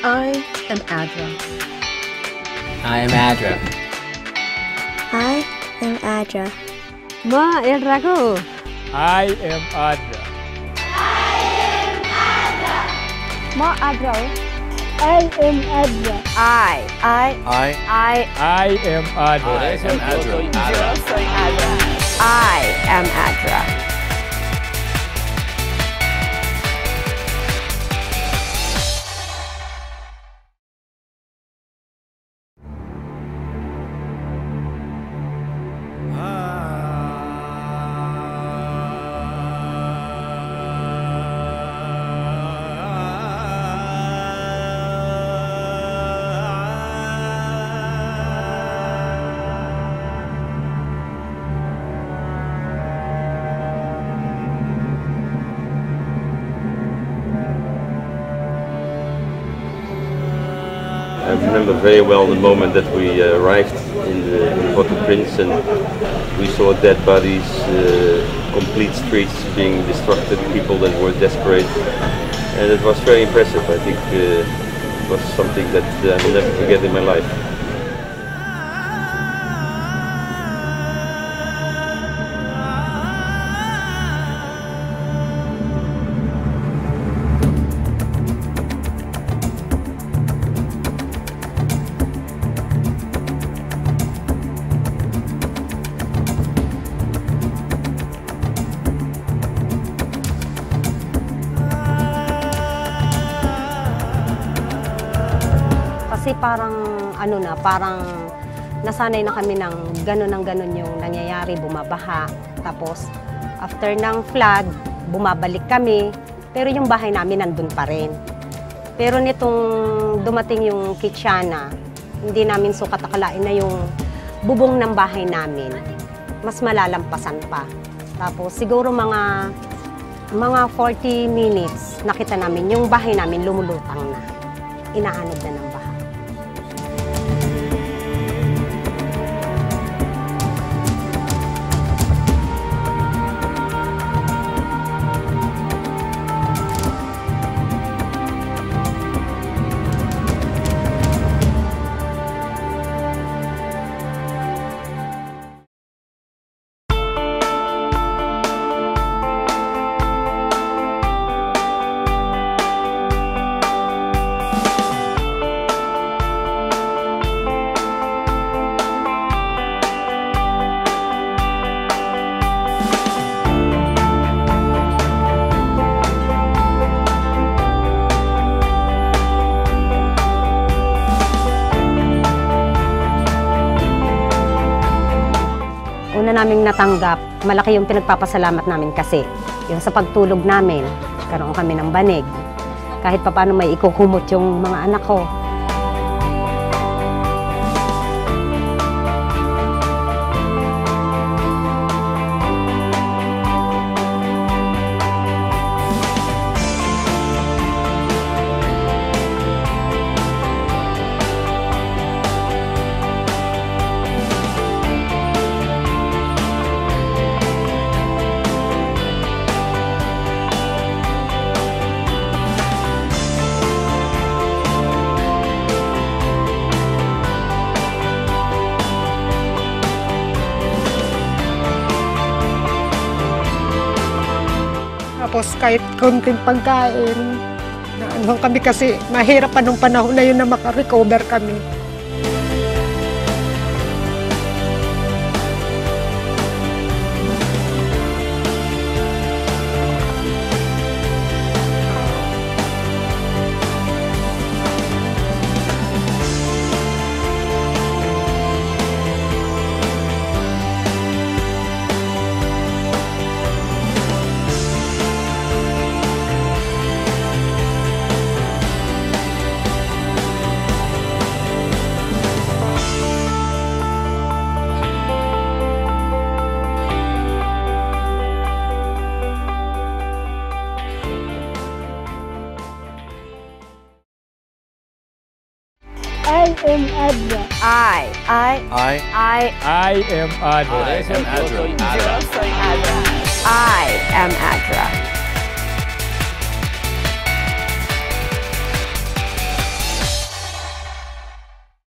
I am Adra. I am Adra. I am Adra. Ma el Rago. I am Adra. Ma Adra. I am Adra. I am Adra. I am Adra. Yo soy Adra. I am Adra. I remember very well the moment that we arrived in Port-au-Prince and we saw dead bodies, complete streets being destructed, people that were desperate, and it was very impressive. I think it was something that I will never forget in my life. Kasi parang parang nasanay na kami ng gano'n yung nangyayari, bumabaha. Tapos after ng flood, bumabalik kami, pero yung bahay namin nandun pa rin. Pero nitong dumating yung Kichana, hindi namin sukat akalain na yung bubong ng bahay namin mas malalampasan pa. Tapos siguro mga 40 minutes nakita namin yung bahay namin lumulutang na. Inaanod na ng bahay. Una naming natanggap, malaki yung pinagpapasalamat namin kasi yung sa pagtulog namin, karoon kami ng banig. Kahit papaano may ikukumot yung mga anak ko. Tapos kahit konting pagkain, na kami kasi mahirap pa nung panahon na yun na makarecover kami. I am Adra. I am Adra. I am Adra. Yo soy Adra. I am Adra.